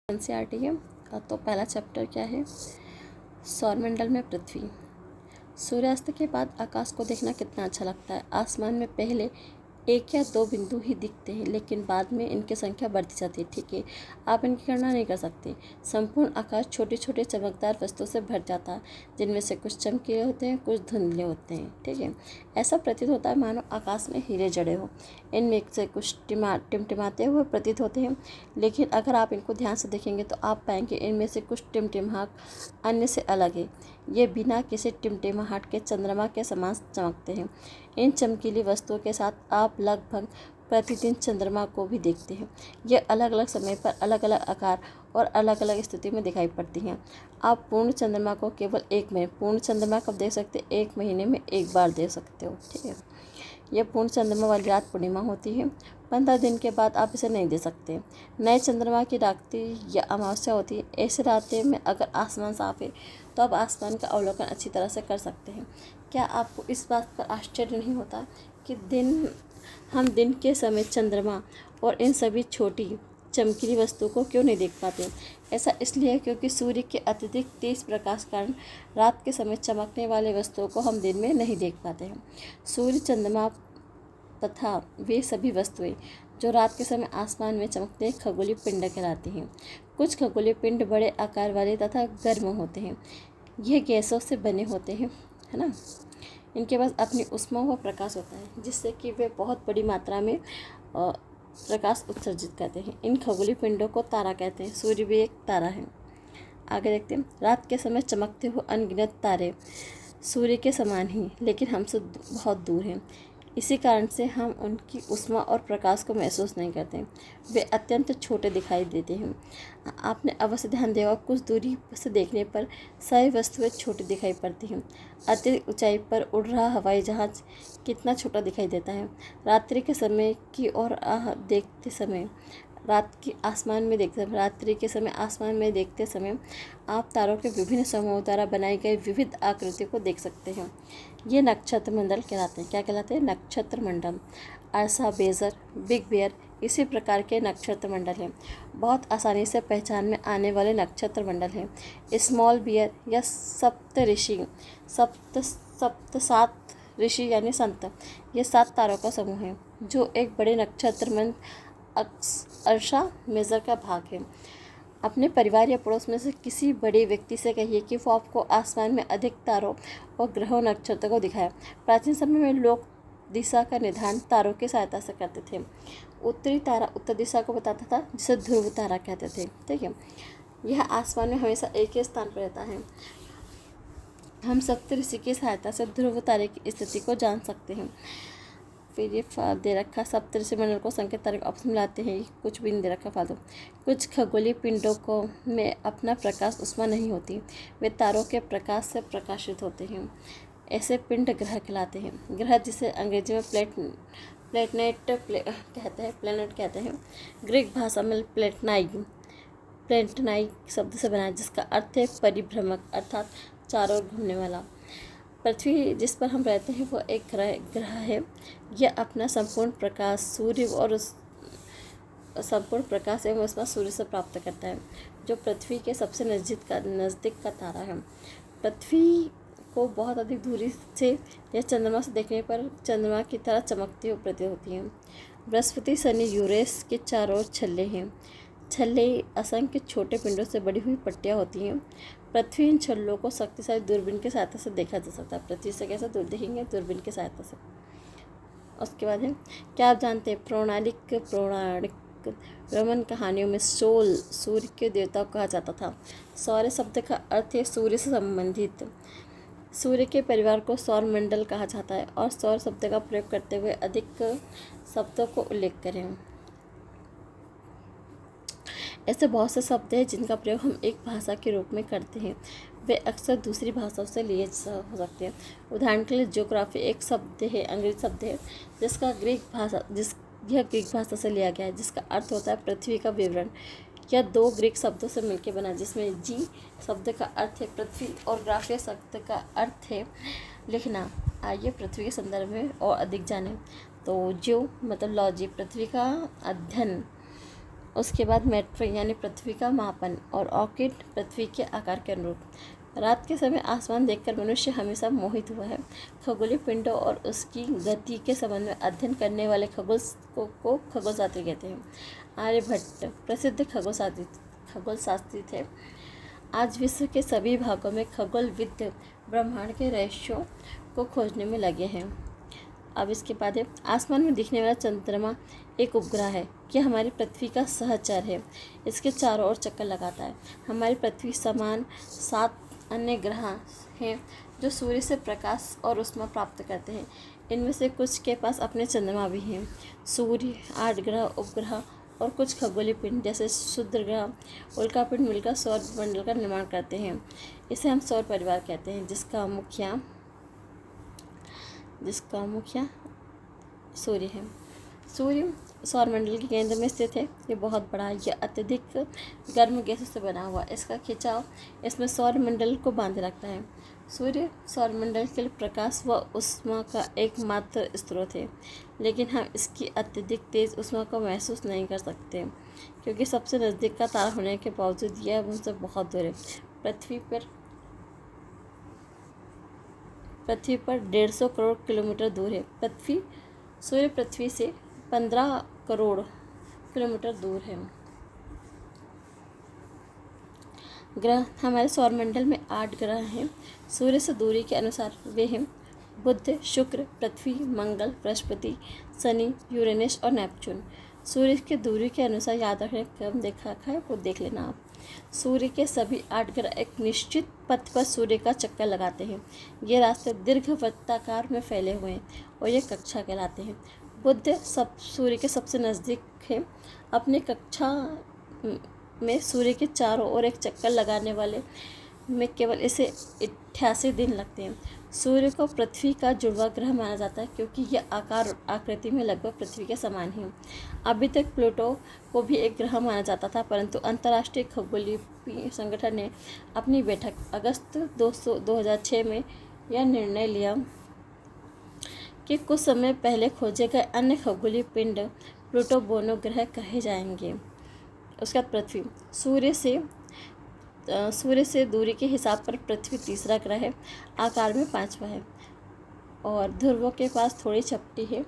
NCERT है। तो पहला चैप्टर क्या है? सौरमंडल में पृथ्वी। सूर्यास्त के बाद आकाश को देखना कितना अच्छा लगता है। आसमान में पहले एक या दो बिंदु ही दिखते हैं, लेकिन बाद में इनकी संख्या बढ़ती जाती है। ठीक है, आप इनकी गणना नहीं कर सकते। संपूर्ण आकाश छोटे छोटे चमकदार वस्तुओं से भर जाता है, जिनमें से कुछ चमकीले होते हैं, कुछ धुंधले होते हैं। ठीक है, ऐसा प्रतीत होता है मानो आकाश में हीरे जड़े हो। इनमें से कुछ टिमटिमाते हुए प्रतीत होते हैं, लेकिन अगर आप इनको ध्यान से देखेंगे तो आप पाएंगे इनमें से कुछ टिमटिमाहट अन्य से अलग है। ये बिना किसी टिमटिमाहट के चंद्रमा के समान चमकते हैं। इन चमकीली वस्तुओं के साथ आप लगभग प्रतिदिन चंद्रमा को भी देखते हैं। ये अलग अलग समय पर अलग अलग आकार और अलग अलग स्थिति में दिखाई पड़ती हैं। आप पूर्ण चंद्रमा को केवल पूर्ण चंद्रमा कब देख सकते हैं? 1 महीने में एक बार देख सकते हो। ठीक है, यह पूर्ण चंद्रमा वाली रात पूर्णिमा होती है। 15 दिन के बाद आप इसे नहीं दे सकते। नए चंद्रमा की रात्रि या अमावस्या होती है। ऐसी रातें में अगर आसमान साफ है तो आप आसमान का अवलोकन अच्छी तरह से कर सकते हैं। क्या आपको इस बात पर आश्चर्य नहीं होता कि हम दिन के समय चंद्रमा और इन सभी छोटी चमकीली वस्तुओं को क्यों नहीं देख पाते? ऐसा इसलिए है क्योंकि सूर्य के अत्यधिक तेज प्रकाश कारण रात के समय चमकने वाले वस्तुओं को हम दिन में नहीं देख पाते हैं। सूर्य, चंद्रमा तथा वे सभी वस्तुएं जो रात के समय आसमान में चमकते हैं खगोलीय पिंड कहलाती हैं। कुछ खगोलीय पिंड बड़े आकार वाले तथा गर्म होते हैं। यह गैसों से बने होते हैं, है ना। इनके पास अपनी ऊष्मा व प्रकाश होता है, जिससे कि वे बहुत बड़ी मात्रा में प्रकाश उत्सर्जित करते हैं। इन खगोलीय पिंडों को तारा कहते हैं। सूर्य भी एक तारा है। आगे देखते हैं। रात के समय चमकते हुए अनगिनत तारे सूर्य के समान ही, लेकिन हमसे बहुत दूर हैं। इसी कारण से हम उनकी ऊष्मा और प्रकाश को महसूस नहीं करते। वे अत्यंत छोटे दिखाई देते हैं। आपने अवश्य ध्यान दिया होगा, कुछ दूरी से देखने पर सभी वस्तुएं छोटी दिखाई पड़ती हैं। अत्यधिक ऊंचाई पर उड़ रहा हवाई जहाज कितना छोटा दिखाई देता है। रात्रि के समय की ओर देखते समय रात्रि के समय आसमान में देखते समय आप तारों के विभिन्न समूहों द्वारा बनाई गई विविध आकृतियों को देख सकते हैं। ये नक्षत्र मंडल कहलाते हैं। क्या कहलाते हैं? नक्षत्र मंडल। अर्सा, बेजर, बिग बेयर इसी प्रकार के नक्षत्र मंडल हैं। बहुत आसानी से पहचान में आने वाले नक्षत्र मंडल हैं स्मॉल बियर या सात ऋषि यानी संत। ये 7 तारों का समूह है जो एक बड़े नक्षत्र मंडल अर्सा मेजर का भाग है। अपने परिवार या पड़ोस में से किसी बड़े व्यक्ति से कहिए कि वो आपको आसमान में अधिक तारों और ग्रहों नक्षत्रों को दिखाए। प्राचीन समय में लोग दिशा का निर्धारण तारों की सहायता से करते थे। उत्तरी तारा उत्तर दिशा को बताता था, जिसे ध्रुव तारा कहते थे। ठीक है, यह आसमान में हमेशा एक ही स्थान पर रहता है। हम सप्तऋषि की सहायता से ध्रुव तारे की स्थिति को जान सकते हैं। फिर ये दे रखा सप्तऋषि मंडल को संकेत तारे ऑप्शन मिलाते हैं। कुछ भी नहीं दे रखा फालतू। कुछ खगोलीय पिंडों को में अपना प्रकाश ऊष्मा नहीं होती, वे तारों के प्रकाश से प्रकाशित होते हैं। ऐसे पिंड ग्रह कहलाते हैं। ग्रह जिसे अंग्रेजी में प्लेनेट कहते हैं। ग्रीक भाषा में प्लेटनाई शब्द से बना है, जिसका अर्थ है परिभ्रमक अर्थात चारों ओर घूमने वाला। पृथ्वी जिस पर हम रहते हैं वो एक ग्रह है। यह अपना संपूर्ण प्रकाश एवं ऊष्मा सूर्य से प्राप्त करता है, जो पृथ्वी के सबसे नज़दीक का तारा है। पृथ्वी को बहुत अधिक दूरी से या चंद्रमा से देखने पर चंद्रमा की तरह चमकती हुई प्रतीत होती है। बृहस्पति, शनि, यूरेनस के चारों ओर छल्ले हैं। छल्ले असंख्य छोटे पिंडों से बड़ी हुई पट्टियाँ होती हैं। पृथ्वी इन छल्लों को शक्तिशाली दूरबीन की सहायता से देखा जा सकता है। पृथ्वी से कैसे दूर देखेंगे? दूरबीन की सहायता से। उसके बाद है, क्या आप जानते हैं पौराणिक रोमन कहानियों में सोल सूर्य के देवता को कहा जाता था। सौर शब्द का अर्थ है सूर्य से संबंधित। सूर्य के परिवार को सौर मंडल कहा जाता है। और सौर शब्द का प्रयोग करते हुए अधिक शब्दों को उल्लेख करें। ऐसे बहुत से शब्द हैं जिनका प्रयोग हम एक भाषा के रूप में करते हैं, वे अक्सर दूसरी भाषाओं से लिए हो सकते हैं। उदाहरण के लिए ज्योग्राफी एक शब्द है, अंग्रेजी शब्द है, यह ग्रीक भाषा से लिया गया है, जिसका अर्थ होता है पृथ्वी का विवरण। यह 2 ग्रीक शब्दों से मिलकर बना, जिसमें जी शब्द का अर्थ है पृथ्वी और ग्राफिया शब्द का अर्थ है लिखना। आइए पृथ्वी के संदर्भ में और अधिक जानें। तो जियो मतलब लॉजी, पृथ्वी का अध्ययन। उसके बाद मेट्रो यानी पृथ्वी का मापन और ऑर्किड पृथ्वी के आकार के अनुरूप। रात के समय आसमान देखकर मनुष्य हमेशा मोहित हुआ है। खगोलीय पिंडों और उसकी गति के संबंध में अध्ययन करने वाले को खगोलशास्त्री कहते हैं। आर्यभट्ट प्रसिद्ध खगोलशास्त्री थे। आज विश्व के सभी भागों में खगोलविद ब्रह्मांड के रहस्यों को खोजने में लगे हैं। अब इसके बाद है आसमान में दिखने वाला चंद्रमा एक उपग्रह है कि हमारी पृथ्वी का सहचर है। इसके चारों ओर चक्कर लगाता है। हमारी पृथ्वी समान 7 अन्य ग्रह हैं जो सूर्य से प्रकाश और ऊष्मा प्राप्त करते हैं। इनमें से कुछ के पास अपने चंद्रमा भी हैं। सूर्य, 8 ग्रह, उपग्रह और कुछ खगोलीय पिंड जैसे क्षुद्र ग्रह, उल्कापिंड मिलकर सौर मंडल का निर्माण करते हैं। इसे हम सौर परिवार कहते हैं, जिसका मुखिया सूर्य है। सूर्य सौरमंडल के केंद्र में स्थित है। ये बहुत बड़ा है। यह अत्यधिक गर्म गैसों से बना हुआ। इसका खिंचाव इसमें सौरमंडल को बांधे रखता है। सूर्य सौरमंडल के लिए प्रकाश व ऊष्मा का एकमात्र स्रोत है, लेकिन हम इसकी अत्यधिक तेज ऊष्मा को महसूस नहीं कर सकते, क्योंकि सबसे नज़दीक का तारा होने के बावजूद यह हमसे बहुत दूर है। पृथ्वी पर 150 करोड़ किलोमीटर दूर है। सूर्य पृथ्वी से 15 करोड़ किलोमीटर दूर है। ग्रह हमारे सौरमंडल में 8 ग्रह हैं। सूर्य से दूरी के अनुसार वे हैं बुध, शुक्र, पृथ्वी, मंगल, बृहस्पति, शनि, यूरेनस और नेपच्यून। सूर्य की दूरी के अनुसार याद रखने क्रम देखा है वो देख लेना आप। सूर्य के सभी 8 ग्रह एक निश्चित पथ पर सूर्य का चक्कर लगाते हैं। ये रास्ते दीर्घवृत्ताकार में फैले हुए हैं और ये कक्षा कहलाते हैं। बुध सूर्य के सबसे नज़दीक है। अपनी कक्षा में सूर्य के चारों ओर एक चक्कर लगाने वाले में केवल इसे 88 दिन लगते हैं। सूर्य को पृथ्वी का जुड़वा ग्रह माना जाता है, क्योंकि यह आकृति में लगभग पृथ्वी के समान ही है। अभी तक प्लूटो को भी एक ग्रह माना जाता था, परंतु अंतर्राष्ट्रीय खगोलीय संगठन ने अपनी बैठक अगस्त 2006 में यह निर्णय लिया कि कुछ समय पहले खोजे गए अन्य खगोलीय पिंड प्लूटो बोनो ग्रह कहे जाएंगे। उसका पृथ्वी सूर्य से दूरी के हिसाब पर पृथ्वी तीसरा ग्रह है। आकार में 5वां है और ध्रुवों के पास थोड़ी चपटी है।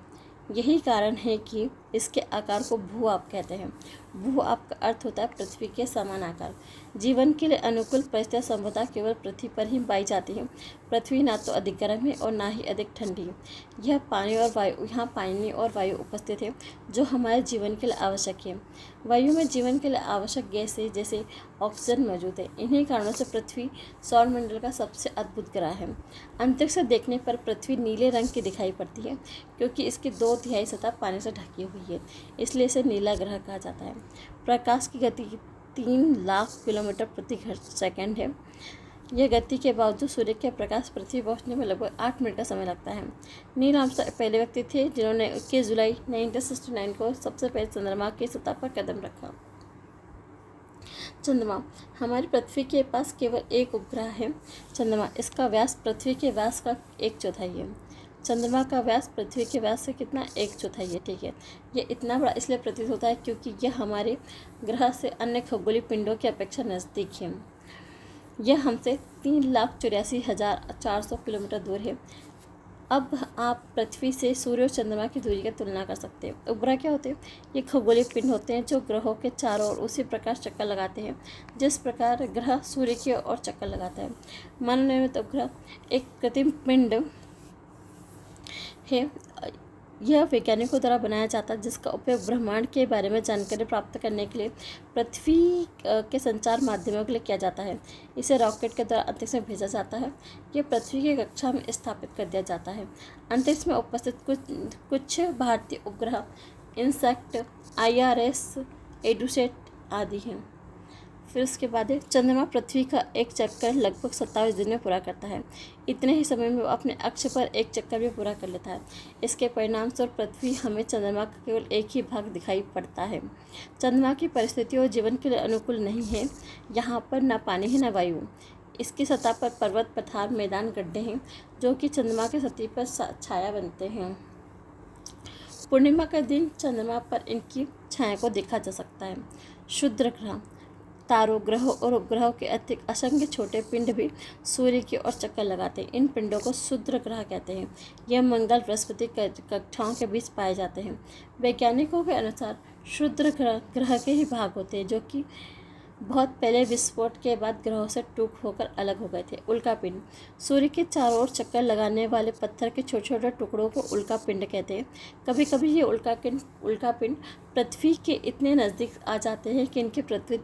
यही कारण है कि इसके आकार को भू-आप कहते हैं। भू-आप का अर्थ होता है पृथ्वी के समान आकार। जीवन के लिए अनुकूल परिस्थितियाँ संभवतः केवल पृथ्वी पर ही पाई जाती हैं। पृथ्वी ना तो अधिक गर्म है और ना ही अधिक ठंडी है। यहाँ पानी और वायु उपस्थित है, जो हमारे जीवन के लिए आवश्यक है। वायु में जीवन के लिए आवश्यक गैसें जैसे ऑक्सीजन मौजूद है। इन्हीं कारणों से पृथ्वी सौरमंडल का सबसे अद्भुत ग्रह है। अंतरिक्ष से देखने पर पृथ्वी नीले रंग की दिखाई पड़ती है, क्योंकि इसकी 2/3 सतह पानी से ढकी हुई है, इसलिए इसे नीला ग्रह कहा जाता है। प्रकाश की गति 3 लाख किलोमीटर प्रति सेकंड है। यह गति के बावजूद सूर्य के प्रकाश पृथ्वी पहुंचने में लगभग 8 मिनट का समय लगता है। नील आर्मस्ट्रांग पहले व्यक्ति थे जिन्होंने 21 जुलाई 1969 को सबसे पहले चंद्रमा की सतह पर कदम रखा। चंद्रमा हमारी पृथ्वी के पास केवल एक उपग्रह है, चंद्रमा। इसका व्यास पृथ्वी के व्यास का 1/4 है। चंद्रमा का व्यास पृथ्वी के व्यास से कितना 1/4 है, ठीक है। यह इतना बड़ा इसलिए प्रतीत होता है क्योंकि यह हमारे ग्रह से अन्य खगोलीय पिंडों की अपेक्षा नज़दीक है। यह हमसे 3,84,400 किलोमीटर दूर है। अब आप पृथ्वी से सूर्य और चंद्रमा की दूरी की तुलना कर सकते हैं। उपग्रह क्या होते हैं? ये खगोलीय पिंड होते हैं जो ग्रहों के चारों ओर उसी प्रकार चक्कर लगाते हैं जिस प्रकार ग्रह सूर्य की ओर चक्कर लगाता है। मानव निर्मित उपग्रह एक कृत्रिम पिंड है। यह वैज्ञानिकों द्वारा बनाया जाता है, जिसका उपयोग ब्रह्मांड के बारे में जानकारी प्राप्त करने के लिए पृथ्वी के संचार माध्यमों के लिए किया जाता है। इसे रॉकेट के द्वारा अंतरिक्ष में भेजा जाता है। यह पृथ्वी की कक्षा में स्थापित कर दिया जाता है। अंतरिक्ष में उपस्थित कुछ भारतीय उपग्रह इनसैट, IRS, एडुसेट आदि हैं। फिर उसके बाद चंद्रमा पृथ्वी का एक चक्कर लगभग 27 दिन में पूरा करता है। इतने ही समय में वो अपने अक्ष पर एक चक्कर भी पूरा कर लेता है। इसके परिणामस्वरूप पृथ्वी हमें चंद्रमा का केवल एक ही भाग दिखाई पड़ता है। चंद्रमा की परिस्थितियों जीवन के लिए अनुकूल नहीं है। यहाँ पर न पानी है न वायु। इसकी सतह पर पर्वत, पठार, मैदान, गड्ढे हैं जो कि चंद्रमा की सतह पर छाया बनते हैं। पूर्णिमा के दिन चंद्रमा पर इनकी छाया को देखा जा सकता है। क्षुद्र ग्रह, तारों, ग्रहों और उपग्रहों के अतिरिक्त असंख्य छोटे पिंड भी सूर्य की ओर चक्कर लगाते हैं। इन पिंडों को क्षुद्र ग्रह कहते हैं। यह मंगल, बृहस्पति कक्षाओं के बीच पाए जाते हैं। वैज्ञानिकों के अनुसार क्षुद्र ग्रह के ही भाग होते हैं जो कि बहुत पहले विस्फोट के बाद ग्रहों से टूट होकर अलग हो गए थे। उल्कापिंड, सूर्य के चारों ओर चक्कर लगाने वाले पत्थर के छोटे छोटे टुकड़ों को उल्कापिंड कहते हैं। कभी कभी ये उल्कापिंड पृथ्वी के इतने नज़दीक आ जाते हैं कि इनकी पृथ्वी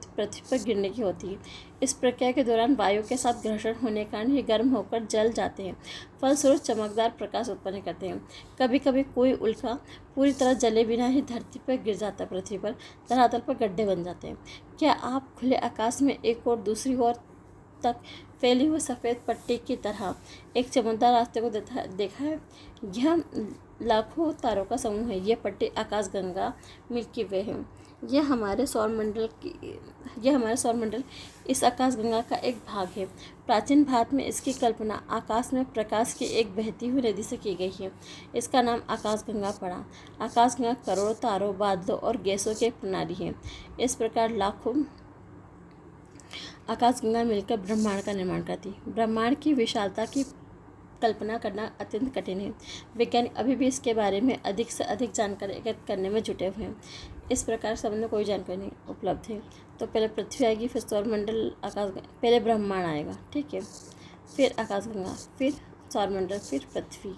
पर गिरने की होती है। इस प्रक्रिया के दौरान वायु के साथ घर्षण होने के कारण ये गर्म होकर जल जाते हैं, फलस्वरूप चमकदार प्रकाश उत्पन्न करते हैं। कभी कभी कोई उल्का पूरी तरह जले बिना ही धरती पर गिर जाता है। पृथ्वी पर धरातल पर गड्ढे बन जाते हैं। क्या आप खुले आकाश में एक और दूसरी ओर तक फैली हुई सफ़ेद पट्टी की तरह एक चमकदार रास्ते को देखा है? यह लाखों तारों का समूह है। यह पट्टी आकाशगंगा मिल्की वे है। यह हमारे सौरमंडल इस आकाशगंगा का एक भाग है। प्राचीन भारत में इसकी कल्पना आकाश में प्रकाश की एक बहती हुई नदी से की गई है। इसका नाम आकाशगंगा पड़ा। आकाशगंगा करोड़ों तारों, बादलों और गैसों की एक प्रणाली है। इस प्रकार लाखों आकाशगंगा मिलकर ब्रह्मांड का निर्माण करती। ब्रह्मांड की विशालता की कल्पना करना अत्यंत कठिन है। वैज्ञानिक अभी भी इसके बारे में अधिक से अधिक जानकारी एकत्र करने में जुटे हुए हैं। इस प्रकार संबंध में कोई जानकारी नहीं उपलब्ध है। तो पहले पृथ्वी आएगी, फिर सौरमंडल, पहले ब्रह्मांड आएगा, ठीक है, फिर आकाशगंगा, फिर सौरमंडल, फिर पृथ्वी।